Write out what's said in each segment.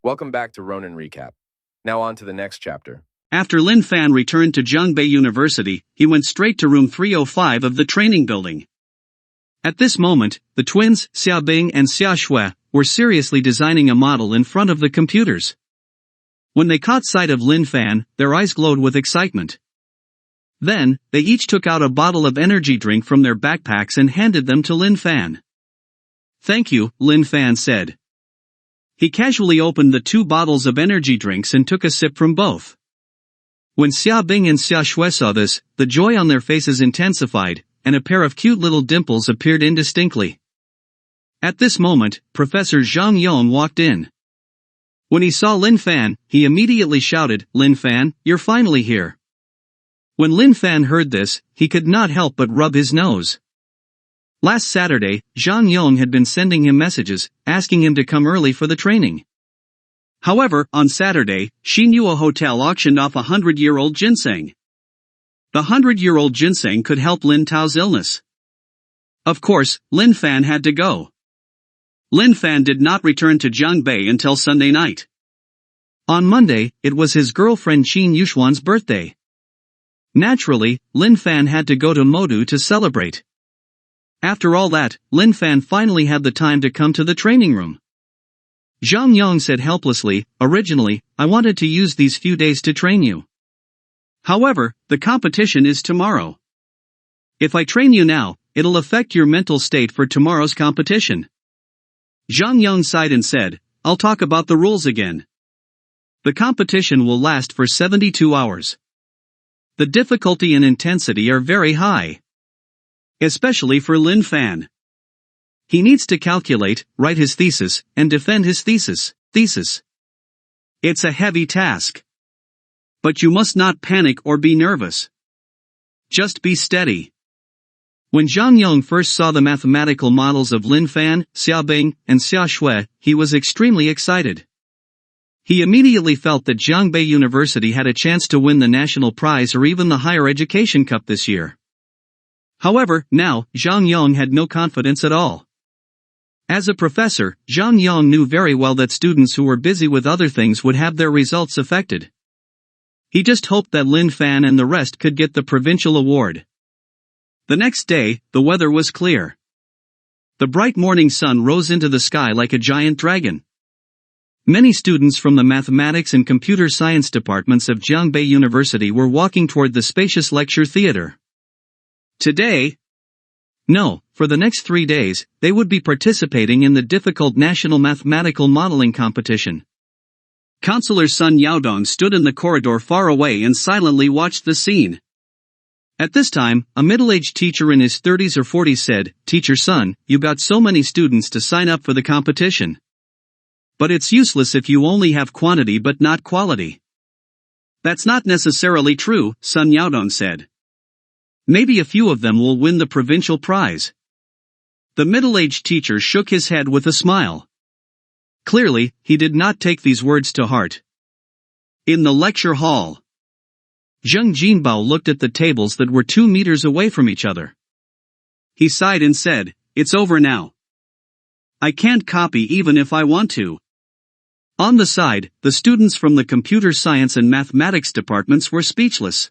Welcome back to Ronin Recap. Now on to the next chapter. After Lin Fan returned to Zhongbei University, he went straight to room 305 of the training building. At this moment, the twins, Xiaobing and Xiaoshui, were seriously designing a model in front of the computers. When they caught sight of Lin Fan, their eyes glowed with excitement. Then, they each took out a bottle of energy drink from their backpacks and handed them to Lin Fan. "Thank you," Lin Fan said. He casually opened the two bottles of energy drinks and took a sip from both. When Xiaobing and Xiaoshui saw this, the joy on their faces intensified, and a pair of cute little dimples appeared indistinctly. At this moment, Professor Zhang Yong walked in. When he saw Lin Fan, he immediately shouted, "Lin Fan, you're finally here." When Lin Fan heard this, he could not help but rub his nose. Last Saturday, Zhang Yong had been sending him messages, asking him to come early for the training. However, on Saturday, Xinhua Hotel auctioned off a 100-year-old ginseng. The 100-year-old ginseng could help Lin Tao's illness. Of course, Lin Fan had to go. Lin Fan did not return to Zhongbei until Sunday night. On Monday, it was his girlfriend Qin Yuxuan's birthday. Naturally, Lin Fan had to go to Modu to celebrate. After all that, Lin Fan finally had the time to come to the training room. Zhang Yong said helplessly, "Originally, I wanted to use these few days to train you. However, the competition is tomorrow. If I train you now, it'll affect your mental state for tomorrow's competition." Zhang Yong sighed and said, "I'll talk about the rules again. The competition will last for 72 hours. The difficulty and intensity are very high. Especially for Lin Fan. He needs to calculate, write his thesis, and defend his thesis. It's a heavy task. But you must not panic or be nervous. Just be steady." When Zhang Yong first saw the mathematical models of Lin Fan, Xiaobing, and Xiaoshui, he was extremely excited. He immediately felt that Zhongbei University had a chance to win the national prize or even the Higher Education Cup this year. However, now, Zhang Yong had no confidence at all. As a professor, Zhang Yong knew very well that students who were busy with other things would have their results affected. He just hoped that Lin Fan and the rest could get the provincial award. The next day, the weather was clear. The bright morning sun rose into the sky like a giant dragon. Many students from the mathematics and computer science departments of Zhongbei University were walking toward the spacious lecture theater. Today? No, for the next 3 days, they would be participating in the difficult national mathematical modeling competition. Counselor Sun Yaodong stood in the corridor far away and silently watched the scene. At this time, a middle-aged teacher in his 30s or 40s said, "Teacher Sun, you got so many students to sign up for the competition. But it's useless if you only have quantity but not quality." "That's not necessarily true," Sun Yaodong said. "Maybe a few of them will win the provincial prize." The middle-aged teacher shook his head with a smile. Clearly, he did not take these words to heart. In the lecture hall, Zheng Jinbao looked at the tables that were 2 meters away from each other. He sighed and said, "It's over now. I can't copy even if I want to." On the side, the students from the computer science and mathematics departments were speechless.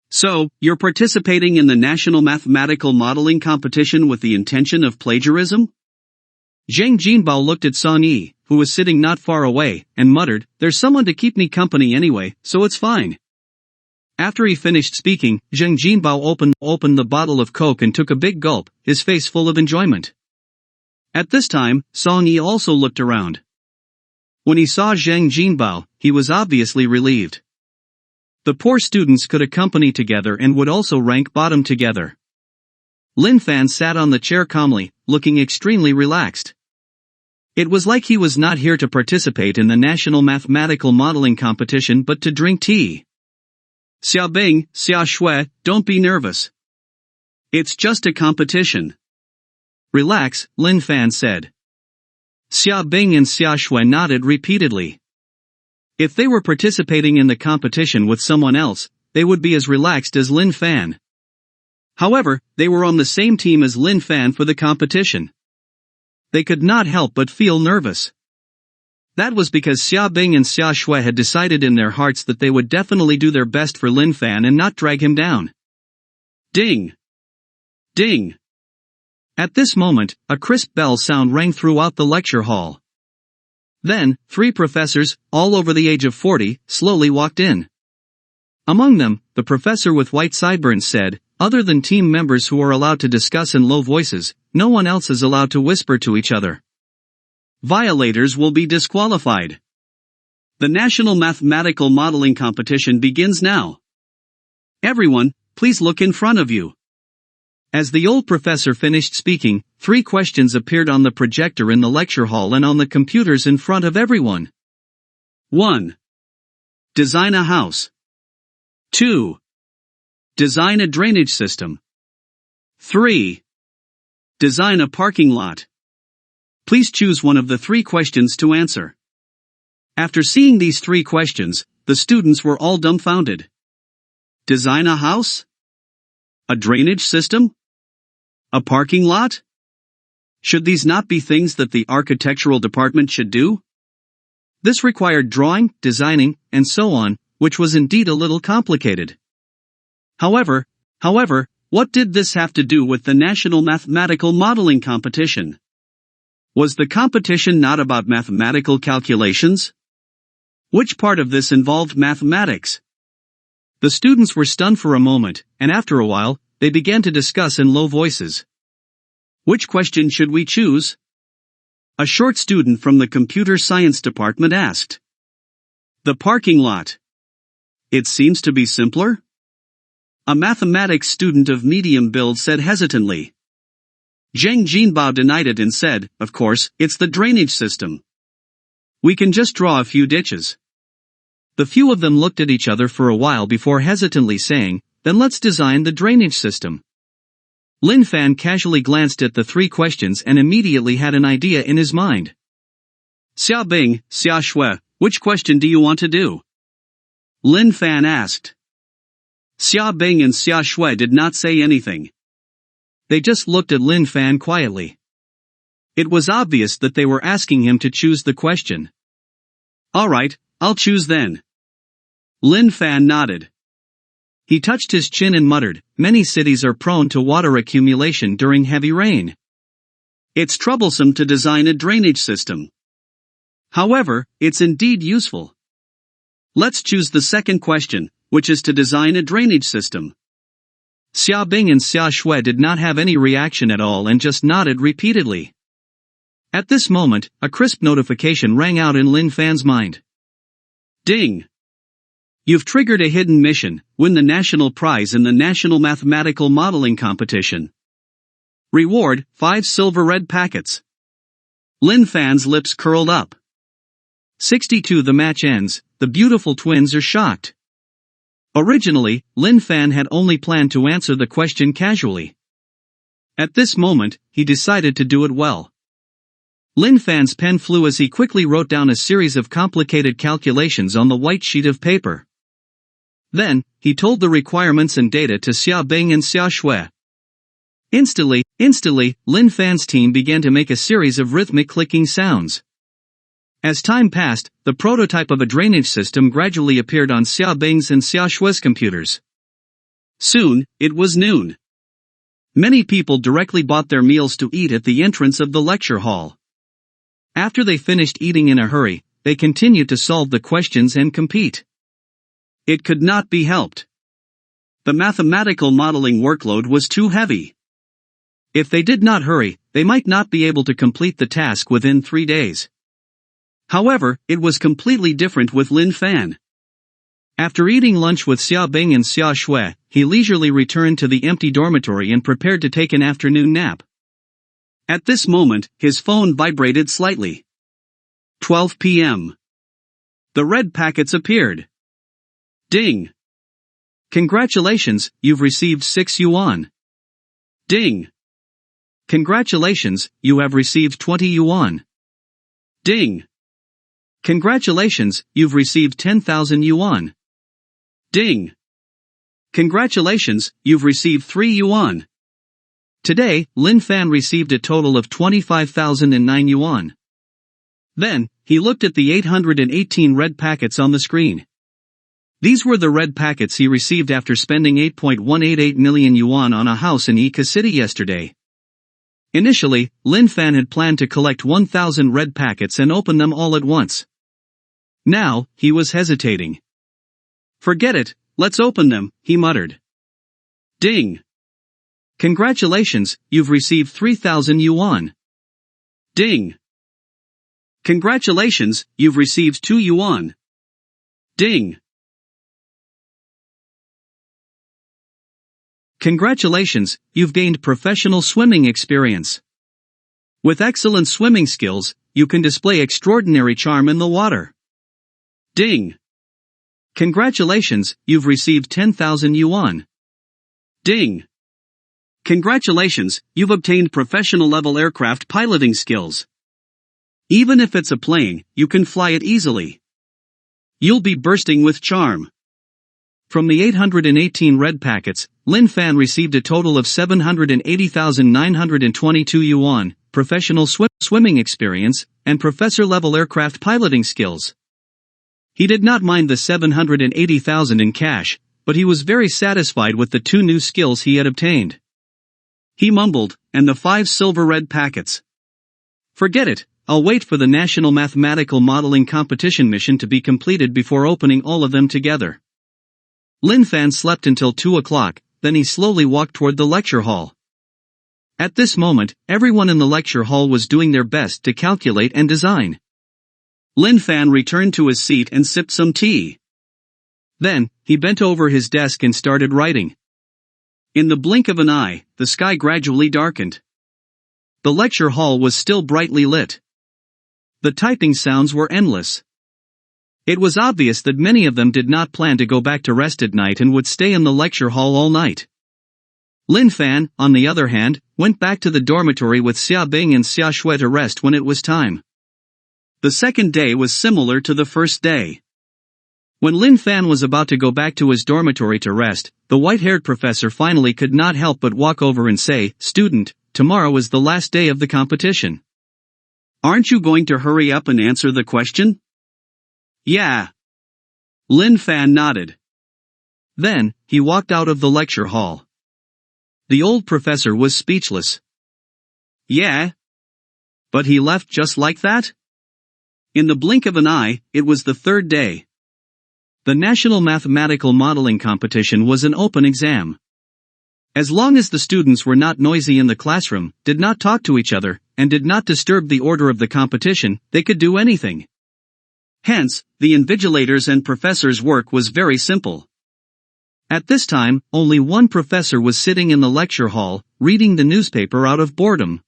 "So, you're participating in the National Mathematical Modeling Competition with the intention of plagiarism?" Zheng Jinbao looked at Song Yi, who was sitting not far away, and muttered, "There's someone to keep me company anyway, so it's fine." After he finished speaking, Zheng Jinbao opened the bottle of Coke and took a big gulp, his face full of enjoyment. At this time, Song Yi also looked around. When he saw Zheng Jinbao, he was obviously relieved. The poor students could accompany together and would also rank bottom together. Lin Fan sat on the chair calmly, looking extremely relaxed. It was like he was not here to participate in the National Mathematical Modeling Competition but to drink tea. "Xiaobing, Xiaoshui, don't be nervous. It's just a competition. Relax," Lin Fan said. Xiaobing and Xiaoshui nodded repeatedly. If they were participating in the competition with someone else, they would be as relaxed as Lin Fan. However, they were on the same team as Lin Fan for the competition. They could not help but feel nervous. That was because Xia Bing and Xia Shui had decided in their hearts that they would definitely do their best for Lin Fan and not drag him down. Ding! Ding! At this moment, a crisp bell sound rang throughout the lecture hall. Then, 3 professors, all over the age of 40, slowly walked in. Among them, the professor with white sideburns said, "Other than team members who are allowed to discuss in low voices, no one else is allowed to whisper to each other. Violators will be disqualified. The National Mathematical Modeling Competition begins now. Everyone, please look in front of you." As the old professor finished speaking, 3 questions appeared on the projector in the lecture hall and on the computers in front of everyone. 1. Design a house. 2. Design a drainage system. 3. Design a parking lot. Please choose one of the 3 questions to answer. After seeing these 3 questions, the students were all dumbfounded. Design a house? A drainage system? A parking lot? Should these not be things that the architectural department should do? This required drawing, designing, and so on, which was indeed a little complicated. However, what did this have to do with the National Mathematical Modeling Competition? Was the competition not about mathematical calculations? Which part of this involved mathematics? The students were stunned for a moment, and after a while, they began to discuss in low voices. Which question should we choose? A short student from the computer science department asked. The parking lot. It seems to be simpler? A mathematics student of medium build said hesitantly. Zheng Jinbao denied it and said, "Of course, it's the drainage system. We can just draw a few ditches." The few of them looked at each other for a while before hesitantly saying, "Then let's design the drainage system." Lin Fan casually glanced at the 3 questions and immediately had an idea in his mind. "Xia Bing, Xia Shui, which question do you want to do?" Lin Fan asked. Xia Bing and Xia Shui did not say anything. They just looked at Lin Fan quietly. It was obvious that they were asking him to choose the question. "All right, I'll choose then." Lin Fan nodded. He touched his chin and muttered, "Many cities are prone to water accumulation during heavy rain. It's troublesome to design a drainage system. However, it's indeed useful. Let's choose the second question, which is to design a drainage system." Xia Bing and Xia Shui did not have any reaction at all and just nodded repeatedly. At this moment, a crisp notification rang out in Lin Fan's mind. Ding! You've triggered a hidden mission, win the national prize in the National Mathematical Modeling Competition. Reward, 5 silver red packets. Lin Fan's lips curled up. 62 The match ends, the beautiful twins are shocked. Originally, Lin Fan had only planned to answer the question casually. At this moment, he decided to do it well. Lin Fan's pen flew as he quickly wrote down a series of complicated calculations on the white sheet of paper. Then, he told the requirements and data to Xia Bing and Xia Shui. Instantly, Lin Fan's team began to make a series of rhythmic clicking sounds. As time passed, the prototype of a drainage system gradually appeared on Xia Bing's and Xia Shui's computers. Soon, it was noon. Many people directly bought their meals to eat at the entrance of the lecture hall. After they finished eating in a hurry, they continued to solve the questions and compete. It could not be helped. The mathematical modeling workload was too heavy. If they did not hurry, they might not be able to complete the task within 3 days. However, it was completely different with Lin Fan. After eating lunch with Xia Bing and Xia Shui, he leisurely returned to the empty dormitory and prepared to take an afternoon nap. At this moment, his phone vibrated slightly. 12 p.m. The red packets appeared. Ding! Congratulations, you've received 6 yuan. Ding! Congratulations, you have received 20 yuan. Ding! Congratulations, you've received 10,000 yuan. Ding! Congratulations, you've received 3 yuan. Today, Lin Fan received a total of 25,009 yuan. Then, he looked at the 818 red packets on the screen. These were the red packets he received after spending 8.188 million yuan on a house in Ika City yesterday. Initially, Lin Fan had planned to collect 1,000 red packets and open them all at once. Now, he was hesitating. "Forget it, let's open them," he muttered. Ding! "Congratulations, you've received 3,000 yuan. Ding! Congratulations, you've received 2 yuan. Ding! Congratulations, you've gained professional swimming experience. With excellent swimming skills, you can display extraordinary charm in the water. Ding! Congratulations, you've received 10,000 yuan. Ding! Congratulations, you've obtained professional-level aircraft piloting skills. Even if it's a plane, you can fly it easily. You'll be bursting with charm. From the 818 red packets, Lin Fan received a total of 780,922 yuan, professional swimming experience, and professor-level aircraft piloting skills. He did not mind the 780,000 in cash, but he was very satisfied with the 2 new skills he had obtained. He mumbled, "And the 5 silver red packets. Forget it, I'll wait for the National Mathematical Modeling Competition mission to be completed before opening all of them together." Lin Fan slept until 2 o'clock, then he slowly walked toward the lecture hall. At this moment, everyone in the lecture hall was doing their best to calculate and design. Lin Fan returned to his seat and sipped some tea. Then, he bent over his desk and started writing. In the blink of an eye, the sky gradually darkened. The lecture hall was still brightly lit. The typing sounds were endless. It was obvious that many of them did not plan to go back to rest at night and would stay in the lecture hall all night. Lin Fan, on the other hand, went back to the dormitory with Xia Bing and Xia Shui to rest when it was time. The second day was similar to the first day. When Lin Fan was about to go back to his dormitory to rest, the white-haired professor finally could not help but walk over and say, "Student, tomorrow is the last day of the competition. Aren't you going to hurry up and answer the question?" "Yeah." Lin Fan nodded. Then, he walked out of the lecture hall. The old professor was speechless. "Yeah? But he left just like that?" In the blink of an eye, it was the third day. The National Mathematical Modeling Competition was an open exam. As long as the students were not noisy in the classroom, did not talk to each other, and did not disturb the order of the competition, they could do anything. Hence, the invigilators and professors' work was very simple. At this time, only one professor was sitting in the lecture hall, reading the newspaper out of boredom.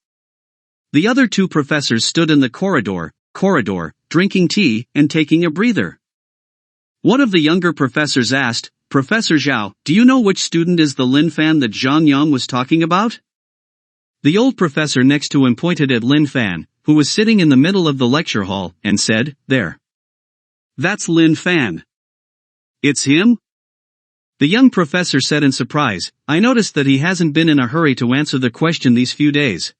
The other 2 professors stood in the corridor, drinking tea and taking a breather. One of the younger professors asked, "Professor Zhao, do you know which student is the Lin Fan that Zhang Yang was talking about?" The old professor next to him pointed at Lin Fan, who was sitting in the middle of the lecture hall, and said, "There. That's Lin Fan." "It's him?" The young professor said in surprise, "I noticed that he hasn't been in a hurry to answer the question these few days."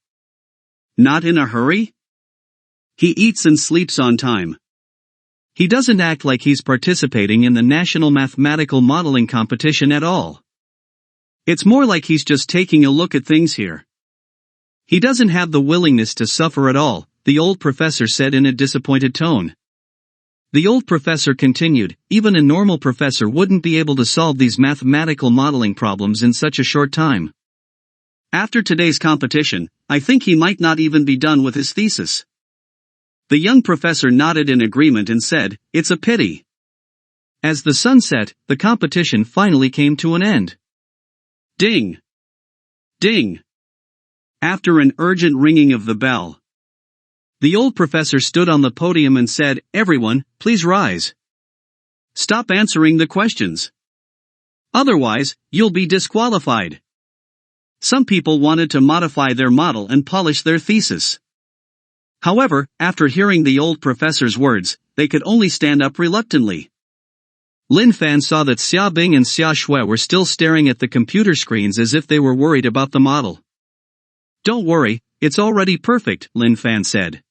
"Not in a hurry? He eats and sleeps on time. He doesn't act like he's participating in the National Mathematical Modeling Competition at all. It's more like he's just taking a look at things here. He doesn't have the willingness to suffer at all," the old professor said in a disappointed tone. The old professor continued, "Even a normal professor wouldn't be able to solve these mathematical modeling problems in such a short time. After today's competition, I think he might not even be done with his thesis." The young professor nodded in agreement and said, "It's a pity." As the sun set, the competition finally came to an end. Ding! Ding! After an urgent ringing of the bell, the old professor stood on the podium and said, "Everyone, please rise. Stop answering the questions. Otherwise, you'll be disqualified." Some people wanted to modify their model and polish their thesis. However, after hearing the old professor's words, they could only stand up reluctantly. Lin Fan saw that Xia Bing and Xia Shui were still staring at the computer screens as if they were worried about the model. "Don't worry, it's already perfect," Lin Fan said.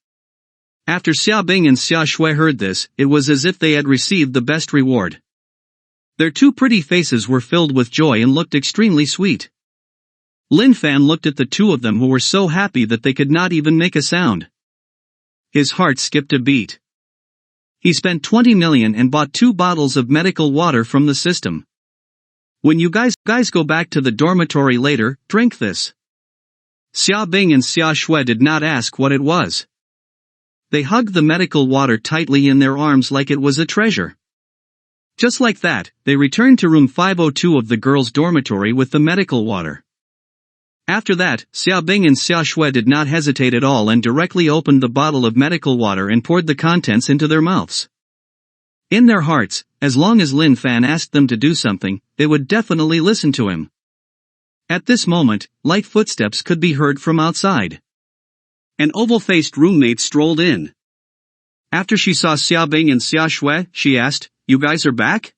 After Xiaobing and Xiaoshui heard this, it was as if they had received the best reward. Their two pretty faces were filled with joy and looked extremely sweet. Lin Fan looked at the two of them who were so happy that they could not even make a sound. His heart skipped a beat. He spent 20 million and bought 2 bottles of medical water from the system. When you guys go back to the dormitory later, drink this. Xiaobing and Xiaoshui did not ask what it was. They hugged the medical water tightly in their arms like it was a treasure. Just like that, they returned to room 502 of the girls' dormitory with the medical water. After that, Xiaobing and Xiaoshui did not hesitate at all and directly opened the bottle of medical water and poured the contents into their mouths. In their hearts, as long as Lin Fan asked them to do something, they would definitely listen to him. At this moment, light footsteps could be heard from outside. An oval-faced roommate strolled in. After she saw Xiaobing and Xiaoshui, she asked, "You guys are back?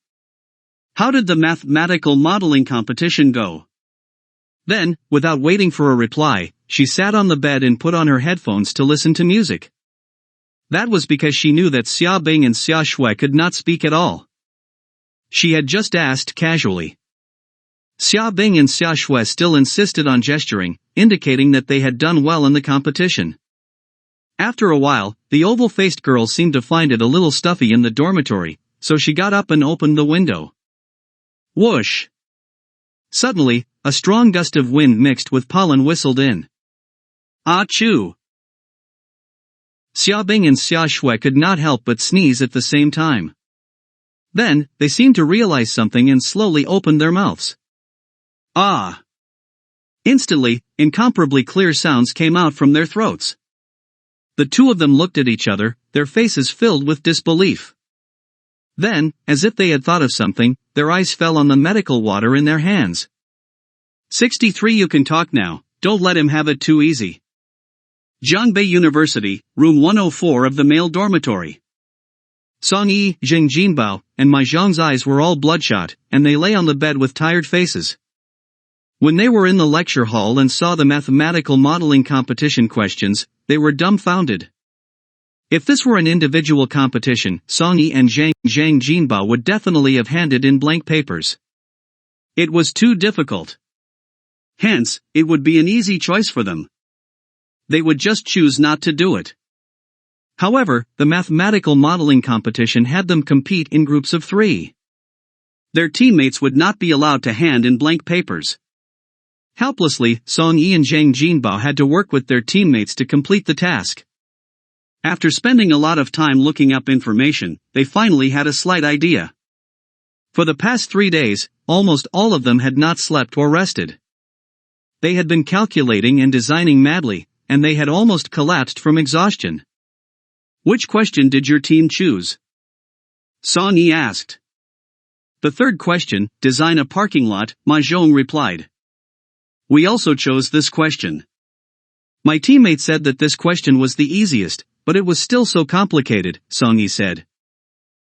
How did the mathematical modeling competition go?" Then, without waiting for a reply, she sat on the bed and put on her headphones to listen to music. That was because she knew that Xiaobing and Xiaoshui could not speak at all. She had just asked casually. Xiaobing and Xiaoshui still insisted on gesturing, indicating that they had done well in the competition. After a while, the oval-faced girl seemed to find it a little stuffy in the dormitory, so she got up and opened the window. Whoosh! Suddenly, a strong gust of wind mixed with pollen whistled in. Achoo! Xiaobing and Xiaoshui could not help but sneeze at the same time. Then, they seemed to realize something and slowly opened their mouths. Ah! Instantly, incomparably clear sounds came out from their throats. The two of them looked at each other, their faces filled with disbelief. Then, as if they had thought of something, their eyes fell on the medical water in their hands. 63 You can talk now, don't let him have it too easy. Zhongbei University, room 104 of the male dormitory. Song Yi, Jing Jinbao, and Mai Zhong's eyes were all bloodshot, and they lay on the bed with tired faces. When they were in the lecture hall and saw the mathematical modeling competition questions, they were dumbfounded. If this were an individual competition, Song Yi and Zhang Jinbao would definitely have handed in blank papers. It was too difficult. Hence, it would be an easy choice for them. They would just choose not to do it. However, the mathematical modeling competition had them compete in groups of 3. Their teammates would not be allowed to hand in blank papers. Helplessly, Song Yi and Zhang Jinbao had to work with their teammates to complete the task. After spending a lot of time looking up information, they finally had a slight idea. For the past 3 days, almost all of them had not slept or rested. They had been calculating and designing madly, and they had almost collapsed from exhaustion. Which question did your team choose? Song Yi asked. The third question, design a parking lot, Ma Zhong replied. We also chose this question. My teammate said that this question was the easiest, but it was still so complicated, Song Yi said.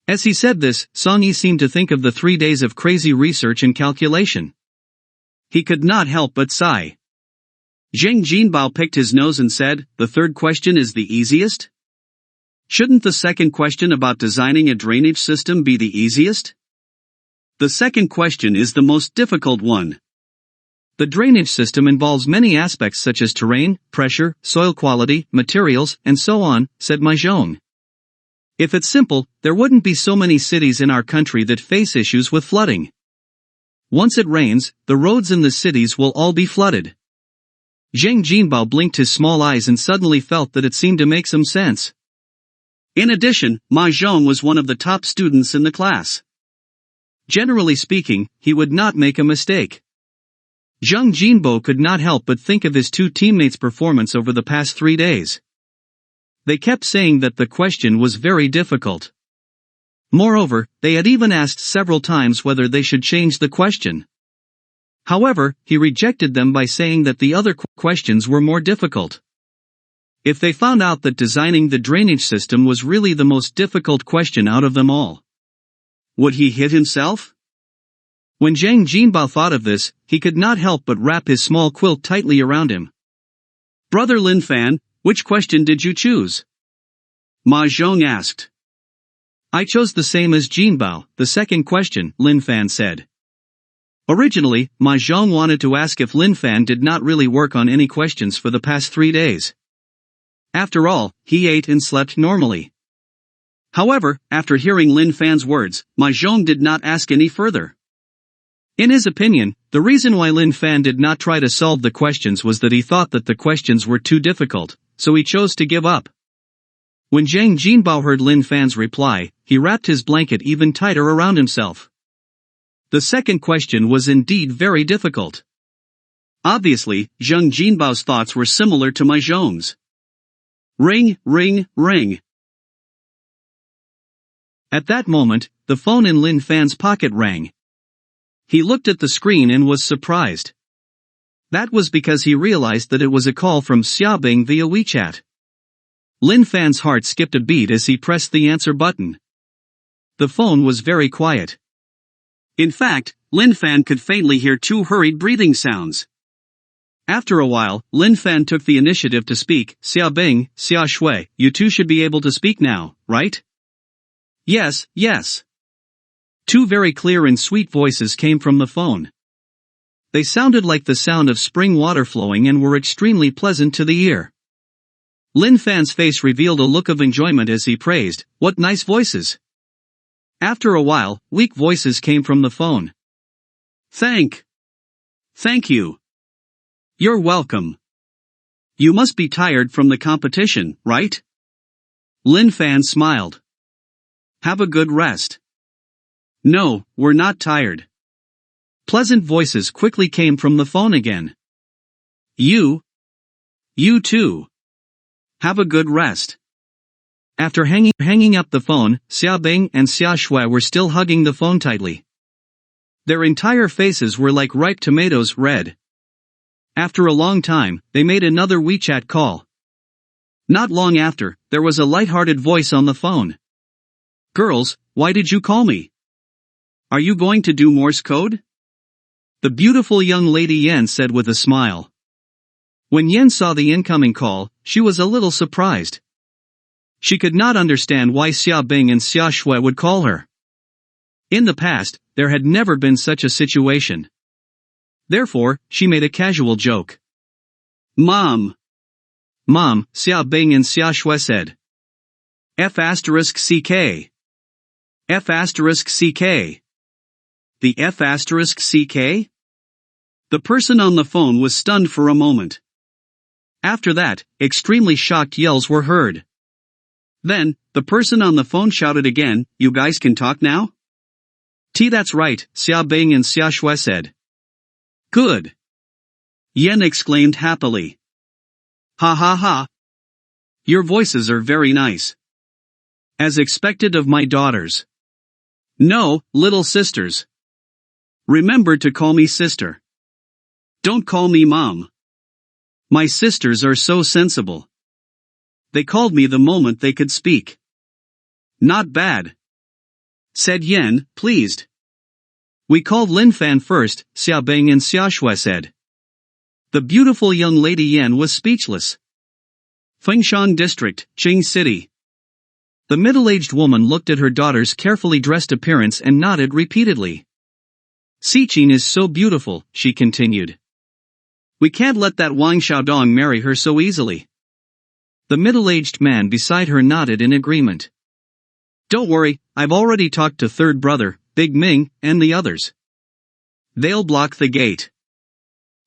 As he said this, Song Yi seemed to think of the 3 days of crazy research and calculation. He could not help but sigh. Zhang Jinbao picked his nose and said, the third question is the easiest? Shouldn't the second question about designing a drainage system be the easiest? The second question is the most difficult one. The drainage system involves many aspects such as terrain, pressure, soil quality, materials, and so on, said Ma Zhong. If it's simple, there wouldn't be so many cities in our country that face issues with flooding. Once it rains, the roads in the cities will all be flooded. Zhang Jinbao blinked his small eyes and suddenly felt that it seemed to make some sense. In addition, Ma Zhong was one of the top students in the class. Generally speaking, he would not make a mistake. Zhang Jinbao could not help but think of his two teammates' performance over the past 3 days. They kept saying that the question was very difficult. Moreover, they had even asked several times whether they should change the question. However, he rejected them by saying that the other questions were more difficult. If they found out that designing the drainage system was really the most difficult question out of them all, would he hit himself? When Zhang Jinbao thought of this, he could not help but wrap his small quilt tightly around him. Brother Lin Fan, which question did you choose? Ma Zhong asked. I chose the same as Jinbao, the second question, Lin Fan said. Originally, Ma Zhong wanted to ask if Lin Fan did not really work on any questions for the past 3 days. After all, he ate and slept normally. However, after hearing Lin Fan's words, Ma Zhong did not ask any further. In his opinion, the reason why Lin Fan did not try to solve the questions was that he thought that the questions were too difficult, so he chose to give up. When Zhang Jinbao heard Lin Fan's reply, he wrapped his blanket even tighter around himself. The second question was indeed very difficult. Obviously, Zhang Jinbao's thoughts were similar to Ma Zhong's. Ring, ring, ring. At that moment, the phone in Lin Fan's pocket rang. He looked at the screen and was surprised. That was because he realized that it was a call from Xiaobing via WeChat. Lin Fan's heart skipped a beat as he pressed the answer button. The phone was very quiet. In fact, Lin Fan could faintly hear 2 hurried breathing sounds. After a while, Lin Fan took the initiative to speak. Xiaobing, Xia Shui, you two should be able to speak now, right? Yes, yes. 2 very clear and sweet voices came from the phone. They sounded like the sound of spring water flowing and were extremely pleasant to the ear. Lin Fan's face revealed a look of enjoyment as he praised, "What nice voices." After a while, weak voices came from the phone. Thank you. You're welcome. You must be tired from the competition, right? Lin Fan smiled. Have a good rest. No, we're not tired. Pleasant voices quickly came from the phone again. You too. Have a good rest. After hanging up the phone, Xiaobing and Xia Shui were still hugging the phone tightly. Their entire faces were like ripe tomatoes, red. After a long time, they made another WeChat call. Not long after, there was a light-hearted voice on the phone. Girls, why did you call me? Are you going to do Morse code? The beautiful young lady Yen said with a smile. When Yen saw the incoming call, she was a little surprised. She could not understand why Xiaobing and Xia Shui would call her. In the past, there had never been such a situation. Therefore, she made a casual joke. Mom, Xiaobing and Xia Shui said. F***CK. F***CK. The F***CK? The person on the phone was stunned for a moment. After that, extremely shocked yells were heard. Then, the person on the phone shouted again, "You guys can talk now?" That's right, Xiaobing and Xia Shui said. Good. Yen exclaimed happily. Ha ha ha. Your voices are very nice. As expected of my daughters. No, little sisters. Remember to call me sister. Don't call me mom. My sisters are so sensible. They called me the moment they could speak. Not bad. Said Yen, pleased. We called Lin Fan first, Xiaobing and Xia Shui said. The beautiful young lady Yen was speechless. Fengshan District, Qing City. The middle-aged woman looked at her daughter's carefully dressed appearance and nodded repeatedly. Xiqin is so beautiful, she continued. We can't let that Wang Xiaodong marry her so easily. The middle-aged man beside her nodded in agreement. Don't worry, I've already talked to third brother, Big Ming, and the others. They'll block the gate.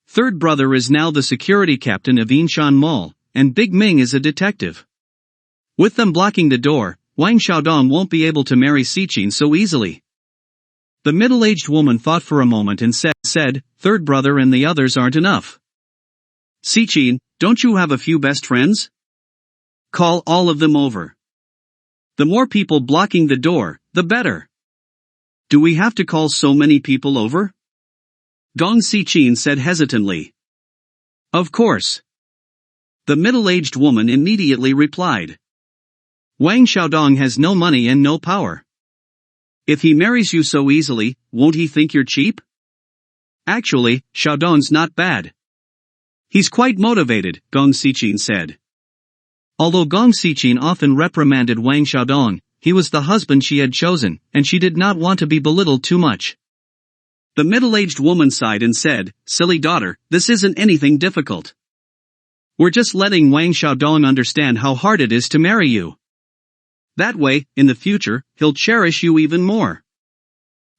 Third brother is now the security captain of Yinshan Mall, and Big Ming is a detective. With them blocking the door, Wang Xiaodong won't be able to marry Xiqin so easily. The middle-aged woman thought for a moment and said, third brother and the others aren't enough. Xiqin, don't you have a few best friends? Call all of them over. The more people blocking the door, the better. Do we have to call so many people over? Gong Xiqin said hesitantly. Of course. The middle-aged woman immediately replied. Wang Xiaodong has no money and no power. If he marries you so easily, won't he think you're cheap? Actually, Xiaodong's not bad. He's quite motivated, Gong Xiqin said. Although Gong Xiqin often reprimanded Wang Xiaodong, he was the husband she had chosen, and she did not want to be belittled too much. The middle-aged woman sighed and said, "Silly daughter, this isn't anything difficult. We're just letting Wang Xiaodong understand how hard it is to marry you. That way, in the future, he'll cherish you even more.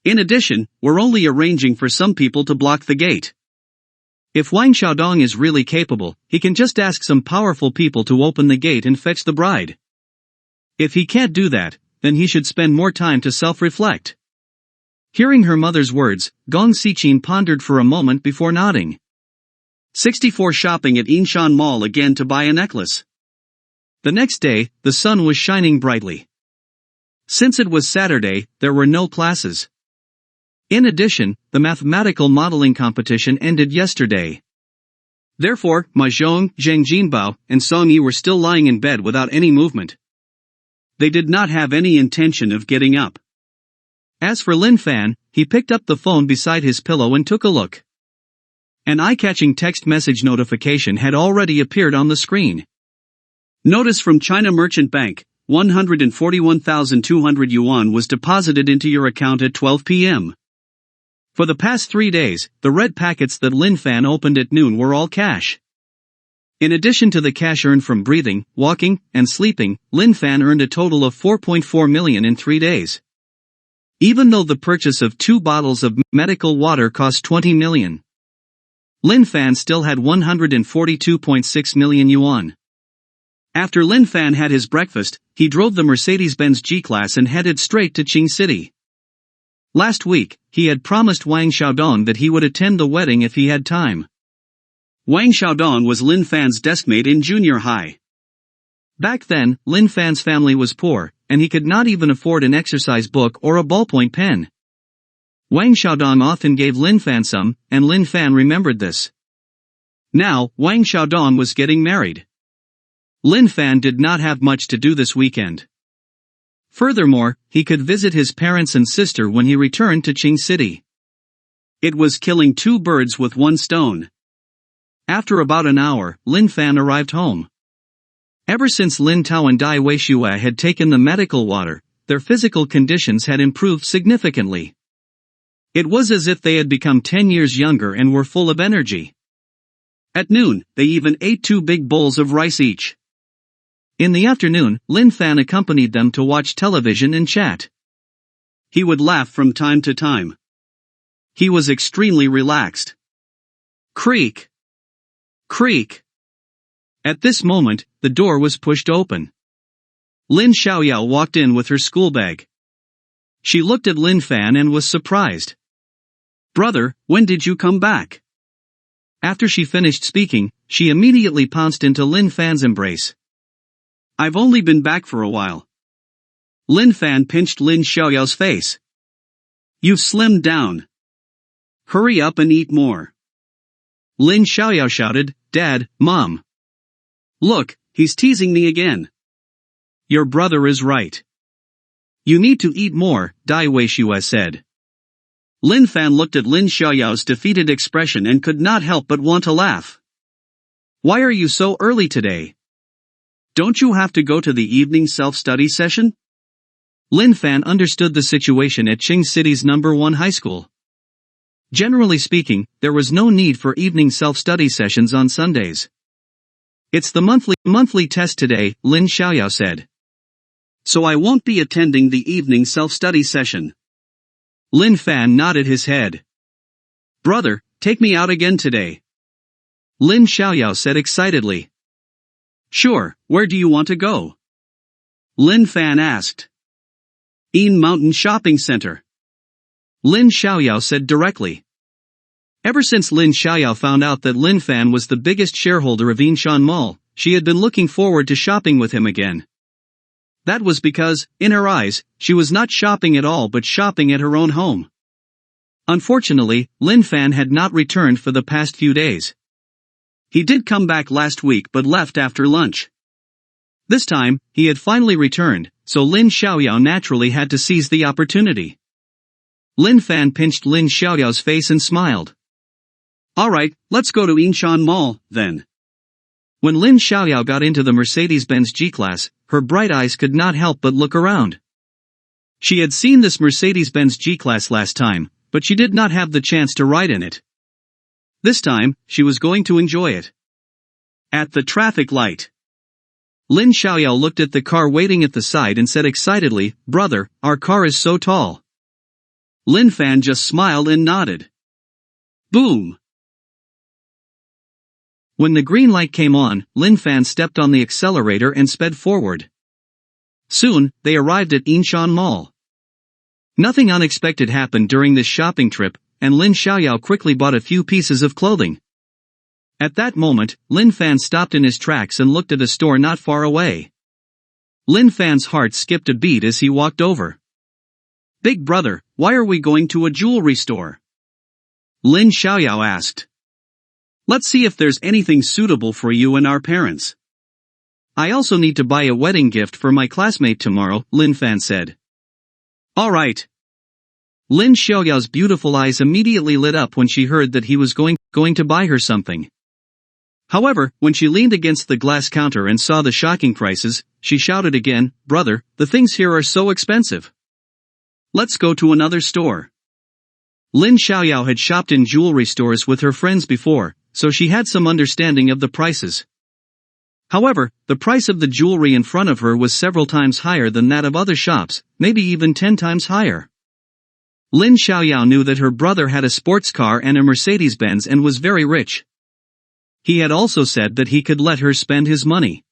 In addition, we're only arranging for some people to block the gate. If Wang Xiaodong is really capable, he can just ask some powerful people to open the gate and fetch the bride. If he can't do that, then he should spend more time to self-reflect." Hearing her mother's words, Gong Xiqin pondered for a moment before nodding. 64 Shopping at Yinshan Mall again to buy a necklace. The next day, the sun was shining brightly. Since it was Saturday, there were no classes. In addition, the mathematical modeling competition ended yesterday. Therefore, Ma Zhong, Zheng Jinbao, and Song Yi were still lying in bed without any movement. They did not have any intention of getting up. As for Lin Fan, he picked up the phone beside his pillow and took a look. An eye-catching text message notification had already appeared on the screen. Notice from China Merchant Bank, 141,200 yuan was deposited into your account at 12 p.m. For the past 3 days, the red packets that Lin Fan opened at noon were all cash. In addition to the cash earned from breathing, walking, and sleeping, Lin Fan earned a total of 4.4 million in 3 days. Even though the purchase of 2 bottles of medical water cost 20 million. Lin Fan still had 142.6 million yuan. After Lin Fan had his breakfast, he drove the Mercedes-Benz G-Class and headed straight to Qing City. Last week, he had promised Wang Xiaodong that he would attend the wedding if he had time. Wang Xiaodong was Lin Fan's deskmate in junior high. Back then, Lin Fan's family was poor, and he could not even afford an exercise book or a ballpoint pen. Wang Xiaodong often gave Lin Fan some, and Lin Fan remembered this. Now, Wang Xiaodong was getting married. Lin Fan did not have much to do this weekend. Furthermore, he could visit his parents and sister when he returned to Qing City. It was killing 2 birds with 1 stone. After about an hour, Lin Fan arrived home. Ever since Lin Tao and Dai Weishua had taken the medical water, their physical conditions had improved significantly. It was as if they had become 10 years younger and were full of energy. At noon, they even ate 2 big bowls of rice each. In the afternoon, Lin Fan accompanied them to watch television and chat. He would laugh from time to time. He was extremely relaxed. Creak. Creak. At this moment, the door was pushed open. Lin Xiaoyao walked in with her school bag. She looked at Lin Fan and was surprised. "Brother, when did you come back?" After she finished speaking, she immediately pounced into Lin Fan's embrace. "I've only been back for a while." Lin Fan pinched Lin Xiaoyao's face. "You've slimmed down. Hurry up and eat more." Lin Xiaoyao shouted, "Dad, Mom. Look, he's teasing me again." "Your brother is right. You need to eat more," Dai Weishua said. Lin Fan looked at Lin Xiaoyao's defeated expression and could not help but want to laugh. "Why are you so early today? Don't you have to go to the evening self-study session?" Lin Fan understood the situation at Qing City's number 1 high school. Generally speaking, there was no need for evening self-study sessions on Sundays. "It's the monthly test today," Lin Xiaoyao said. "So I won't be attending the evening self-study session." Lin Fan nodded his head. "Brother, take me out again today," Lin Xiaoyao said excitedly. "Sure, where do you want to go?" Lin Fan asked. "Yin Mountain Shopping Center," Lin Xiaoyao said directly. Ever since Lin Xiaoyao found out that Lin Fan was the biggest shareholder of Yinshan Mall, she had been looking forward to shopping with him again. That was because, in her eyes, she was not shopping at all but shopping at her own home. Unfortunately, Lin Fan had not returned for the past few days. He did come back last week but left after lunch. This time, he had finally returned, so Lin Xiaoyao naturally had to seize the opportunity. Lin Fan pinched Lin Xiaoyao's face and smiled. "Alright, let's go to Yinshan Mall, then." When Lin Xiaoyao got into the Mercedes-Benz G-Class, her bright eyes could not help but look around. She had seen this Mercedes-Benz G-Class last time, but she did not have the chance to ride in it. This time, she was going to enjoy it. At the traffic light, Lin Xiaoyao looked at the car waiting at the side and said excitedly, "Brother, our car is so tall." Lin Fan just smiled and nodded. Boom! When the green light came on, Lin Fan stepped on the accelerator and sped forward. Soon, they arrived at Inshan Mall. Nothing unexpected happened during this shopping trip, and Lin Xiaoyao quickly bought a few pieces of clothing. At that moment, Lin Fan stopped in his tracks and looked at a store not far away. Lin Fan's heart skipped a beat as he walked over. "Big brother, why are we going to a jewelry store?" Lin Xiaoyao asked. "Let's see if there's anything suitable for you and our parents. I also need to buy a wedding gift for my classmate tomorrow," Lin Fan said. "All right." Lin Xiaoyao's beautiful eyes immediately lit up when she heard that he was going to buy her something. However, when she leaned against the glass counter and saw the shocking prices, she shouted again, "Brother, the things here are so expensive. Let's go to another store." Lin Xiaoyao had shopped in jewelry stores with her friends before, so she had some understanding of the prices. However, the price of the jewelry in front of her was several times higher than that of other shops, maybe even 10 times higher. Lin Xiaoyao knew that her brother had a sports car and a Mercedes-Benz and was very rich. He had also said that he could let her spend his money.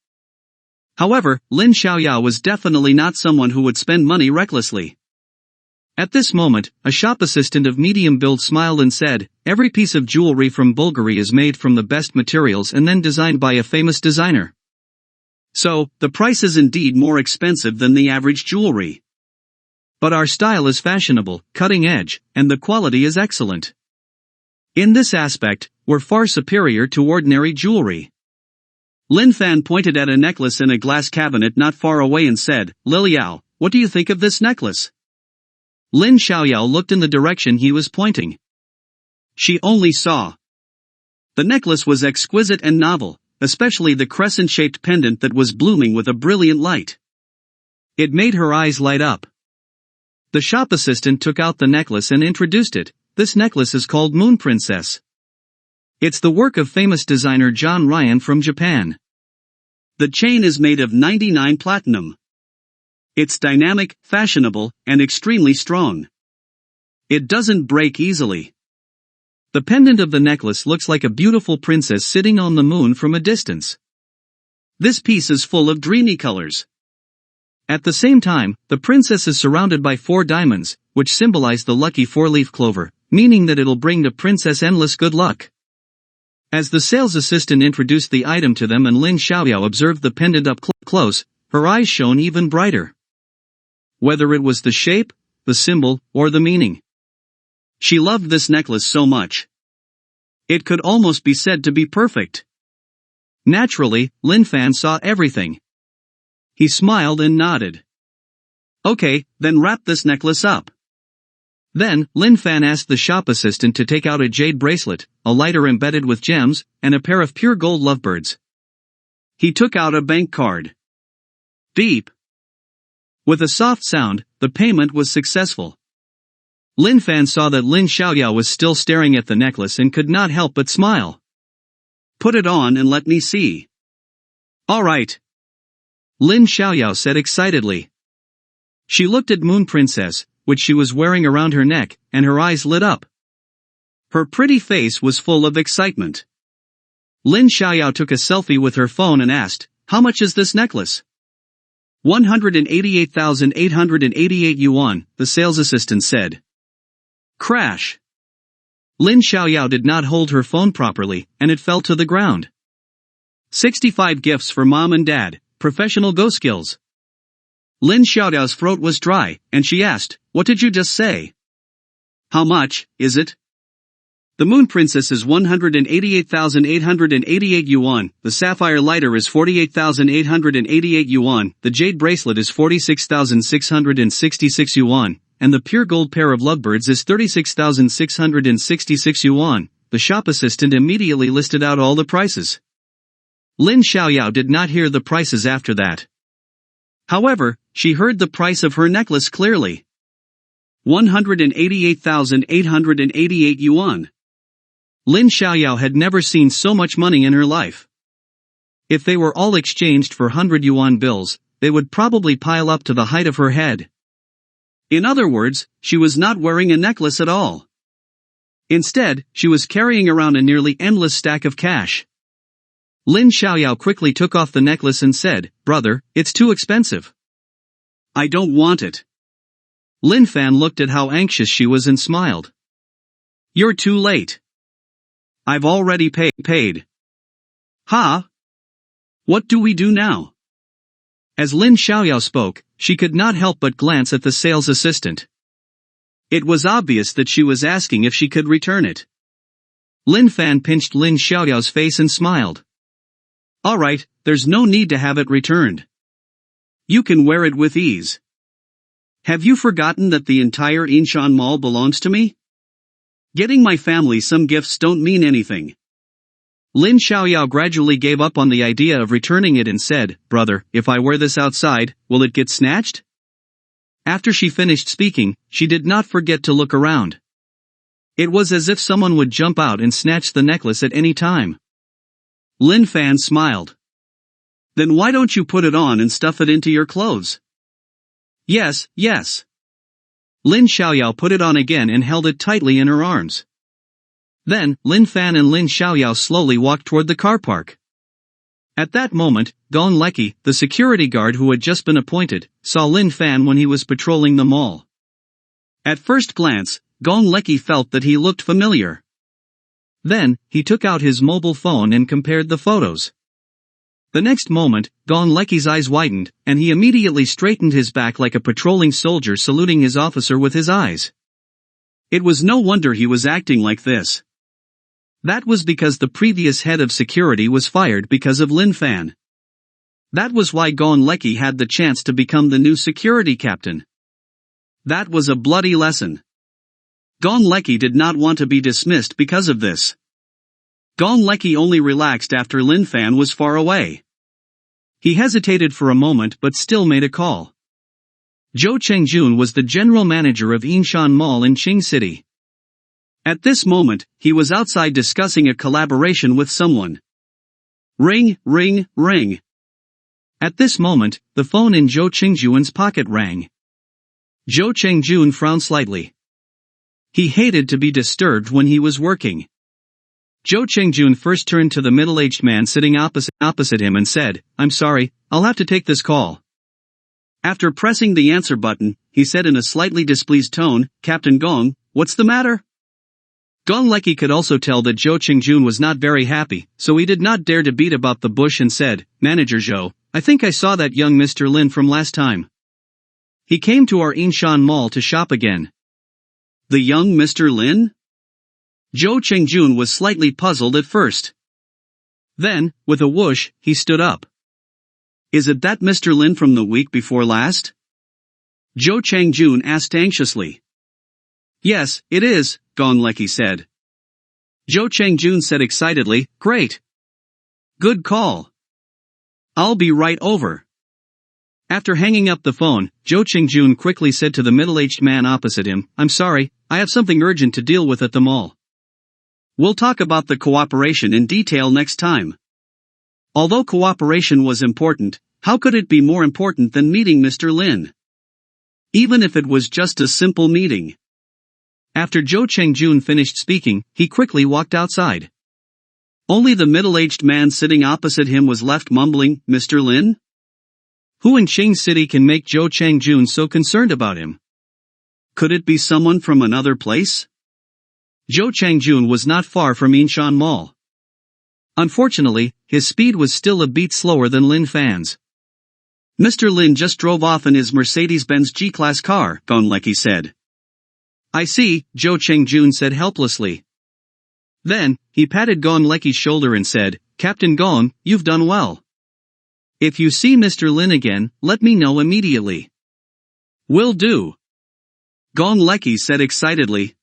However, Lin Xiaoyao was definitely not someone who would spend money recklessly. At this moment, a shop assistant of medium build smiled and said, "Every piece of jewelry from Bulgaria is made from the best materials and then designed by a famous designer. So, the price is indeed more expensive than the average jewelry. But our style is fashionable, cutting edge, and the quality is excellent. In this aspect, we're far superior to ordinary jewelry." Lin Fan pointed at a necklace in a glass cabinet not far away and said, "Liliao, what do you think of this necklace?" Lin Xiaoyao looked in the direction he was pointing. She only saw. The necklace was exquisite and novel, especially the crescent-shaped pendant that was blooming with a brilliant light. It made her eyes light up. The shop assistant took out the necklace and introduced it. "This necklace is called Moon Princess. It's the work of famous designer John Ryan from Japan. The chain is made of 99 platinum. It's dynamic, fashionable, and extremely strong. It doesn't break easily. The pendant of the necklace looks like a beautiful princess sitting on the moon from a distance. This piece is full of dreamy colors. At the same time, the princess is surrounded by 4 diamonds, which symbolize the lucky 4-leaf clover, meaning that it'll bring the princess endless good luck." As the sales assistant introduced the item to them and Lin Xiaoyao observed the pendant up close, her eyes shone even brighter. Whether it was the shape, the symbol, or the meaning, she loved this necklace so much. It could almost be said to be perfect. Naturally, Lin Fan saw everything. He smiled and nodded. "Okay, then wrap this necklace up." Then, Lin Fan asked the shop assistant to take out a jade bracelet, a lighter embedded with gems, and a pair of pure gold lovebirds. He took out a bank card. Beep. With a soft sound, the payment was successful. Lin Fan saw that Lin Xiaoyao was still staring at the necklace and could not help but smile. "Put it on and let me see." "All right," Lin Xiaoyao said excitedly. She looked at Moon Princess, which she was wearing around her neck, and her eyes lit up. Her pretty face was full of excitement. Lin Xiaoyao took a selfie with her phone and asked, "How much is this necklace?" 188,888 yuan, the sales assistant said. Crash. Lin Xiaoyao did not hold her phone properly, and it fell to the ground. 65 gifts for mom and dad, professional Go skills. Lin Xiaoyao's throat was dry, and she asked, "What did you just say? How much is it?" The Moon Princess is 188,888 yuan, the Sapphire Lighter is 48,888 yuan, the Jade Bracelet is 46,666 yuan, and the Pure Gold pair of lovebirds is 36,666 yuan. The shop assistant immediately listed out all the prices. Lin Xiaoyao did not hear the prices after that. However, she heard the price of her necklace clearly. 188,888 yuan. Lin Xiaoyao had never seen so much money in her life. If they were all exchanged for 100 yuan bills, they would probably pile up to the height of her head. In other words, she was not wearing a necklace at all. Instead, she was carrying around a nearly endless stack of cash. Lin Xiaoyao quickly took off the necklace and said, "Brother, it's too expensive. I don't want it." Lin Fan looked at how anxious she was and smiled. "You're too late. I've already paid. Ha? What do we do now?" As Lin Xiaoyao spoke, she could not help but glance at the sales assistant. It was obvious that she was asking if she could return it. Lin Fan pinched Lin Xiaoyao's face and smiled. "Alright, there's no need to have it returned. You can wear it with ease. Have you forgotten that the entire Inshan Mall belongs to me? Getting my family some gifts don't mean anything." Lin Xiaoyao gradually gave up on the idea of returning it and said, "Brother, if I wear this outside, will it get snatched?" After she finished speaking, she did not forget to look around. It was as if someone would jump out and snatch the necklace at any time. Lin Fan smiled. "Then why don't you put it on and stuff it into your clothes?" Yes. Lin Xiaoyao put it on again and held it tightly in her arms. Then, Lin Fan and Lin Xiaoyao slowly walked toward the car park. At that moment, Gong Leki, the security guard who had just been appointed, saw Lin Fan when he was patrolling the mall. At first glance, Gong Leki felt that he looked familiar. Then, he took out his mobile phone and compared the photos. The next moment, Gong Leki's eyes widened, and he immediately straightened his back like a patrolling soldier saluting his officer with his eyes. It was no wonder he was acting like this. That was because the previous head of security was fired because of Lin Fan. That was why Gong Leki had the chance to become the new security captain. That was a bloody lesson. Gong Leki did not want to be dismissed because of this. Gong Leki only relaxed after Lin Fan was far away. He hesitated for a moment but still made a call. Zhou Chengjun was the general manager of Inshan Mall in Qing City. At this moment, he was outside discussing a collaboration with someone. Ring, ring, ring. At this moment, the phone in Zhou Chengjun's pocket rang. Zhou Chengjun frowned slightly. He hated to be disturbed when he was working. Zhou Chengjun first turned to the middle-aged man sitting opposite him and said, "I'm sorry, I'll have to take this call." After pressing the answer button, he said in a slightly displeased tone, "Captain Gong, what's the matter?" Gong Leki could also tell that Zhou Chengjun was not very happy, so he did not dare to beat about the bush and said, "Manager Zhou, I think I saw that young Mr. Lin from last time. He came to our Inshan Mall to shop again." The young Mr. Lin? Zhou Chengjun was slightly puzzled at first. Then, with a whoosh, he stood up. "Is it that Mr. Lin from the week before last?" Zhou Chengjun asked anxiously. "Yes, it is," Gong Leki said. Zhou Chengjun said excitedly, "Great. Good call. I'll be right over." After hanging up the phone, Zhou Chengjun quickly said to the middle-aged man opposite him, "I'm sorry, I have something urgent to deal with at the mall. We'll talk about the cooperation in detail next time." Although cooperation was important, how could it be more important than meeting Mr. Lin? Even if it was just a simple meeting. After Zhou Chengjun finished speaking, he quickly walked outside. Only the middle-aged man sitting opposite him was left mumbling, "Mr. Lin? Who in Qing City can make Zhou Chengjun so concerned about him? Could it be someone from another place?" Zhou Chengjun was not far from Inshan Mall. Unfortunately, his speed was still a beat slower than Lin Fan's. "Mr. Lin just drove off in his Mercedes-Benz G-Class car," Gong Leki said. "I see," Zhou Chengjun said helplessly. Then, he patted Gong Leki's shoulder and said, "Captain Gong, you've done well. If you see Mr. Lin again, let me know immediately." "Will do," Gong Leki said excitedly.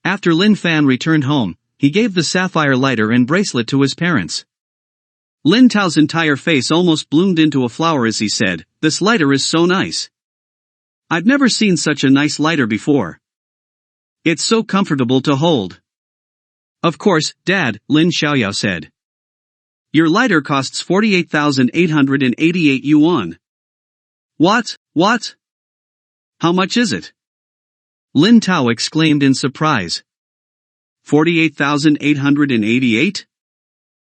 After Lin Fan returned home, he gave the sapphire lighter and bracelet to his parents. Lin Tao's entire face almost bloomed into a flower as he said, "This lighter is so nice. I've never seen such a nice lighter before. It's so comfortable to hold." "Of course, Dad," Lin Xiaoyao said. "Your lighter costs 48,888 yuan. What? What? How much is it?" Lin Tao exclaimed in surprise. 48,888?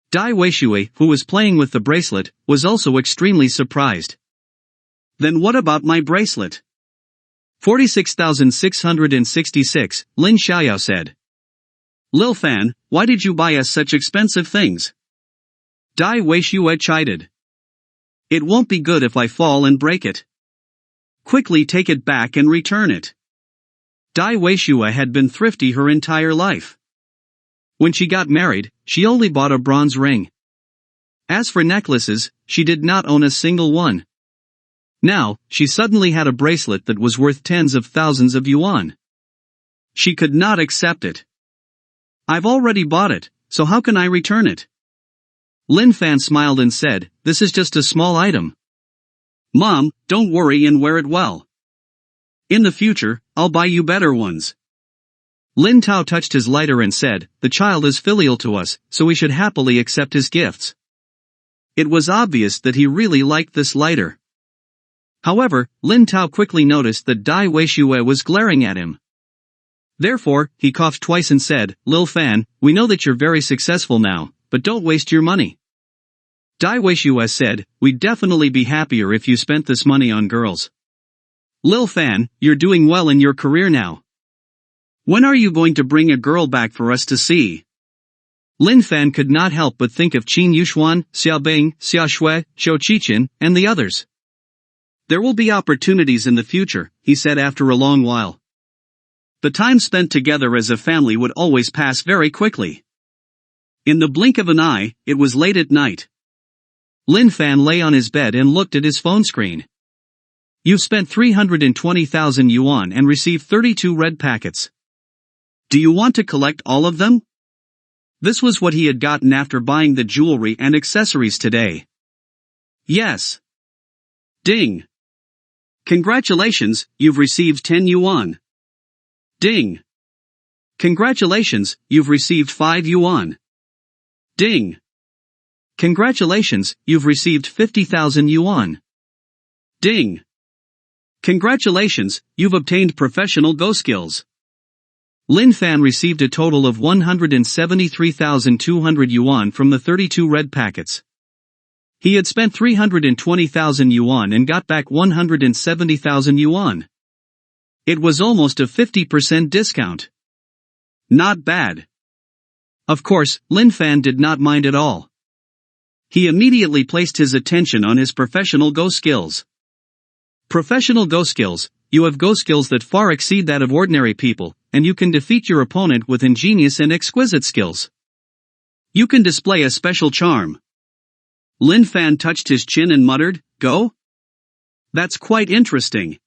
Dai Weishui, who was playing with the bracelet, was also extremely surprised. "Then what about my bracelet?" 46,666, Lin Xiaoyao said. "Lil Fan, why did you buy us such expensive things?" Dai Weishui chided. "It won't be good if I fall and break it. Quickly take it back and return it." Dai Weishui had been thrifty her entire life. When she got married, she only bought a bronze ring. As for necklaces, she did not own a single one. Now, she suddenly had a bracelet that was worth tens of thousands of yuan. She could not accept it. "I've already bought it, so how can I return it?" Lin Fan smiled and said, "This is just a small item. Mom, don't worry and wear it well. In the future, I'll buy you better ones." Lin Tao touched his lighter and said, "The child is filial to us, so we should happily accept his gifts." It was obvious that he really liked this lighter. However, Lin Tao quickly noticed that Dai Weishui was glaring at him. Therefore, he coughed twice and said, "Lil Fan, we know that you're very successful now, but don't waste your money." Dai Weishui said, "We'd definitely be happier if you spent this money on girls. Lil Fan, you're doing well in your career now. When are you going to bring a girl back for us to see?" Lin Fan could not help but think of Qin Yuxuan, Xiaobing, Xiaoshui, Zhou Qiqin, and the others. "There will be opportunities in the future," he said after a long while. The time spent together as a family would always pass very quickly. In the blink of an eye, it was late at night. Lin Fan lay on his bed and looked at his phone screen. "You've spent 320,000 yuan and received 32 red packets. Do you want to collect all of them?" This was what he had gotten after buying the jewelry and accessories today. "Yes." Ding. "Congratulations, you've received 10 yuan. Ding. "Congratulations, you've received 5 yuan. Ding. "Congratulations, you've received 50,000 yuan. Ding. "Congratulations, you've obtained professional Go skills." Lin Fan received a total of 173,200 yuan from the 32 red packets. He had spent 320,000 yuan and got back 170,000 yuan. It was almost a 50% discount. Not bad. Of course, Lin Fan did not mind at all. He immediately placed his attention on his professional Go skills. Professional Go skills, you have Go skills that far exceed that of ordinary people, and you can defeat your opponent with ingenious and exquisite skills. You can display a special charm. Lin Fan touched his chin and muttered, "Go? That's quite interesting."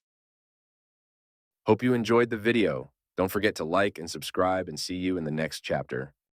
Hope you enjoyed the video. Don't forget to like and subscribe and see you in the next chapter.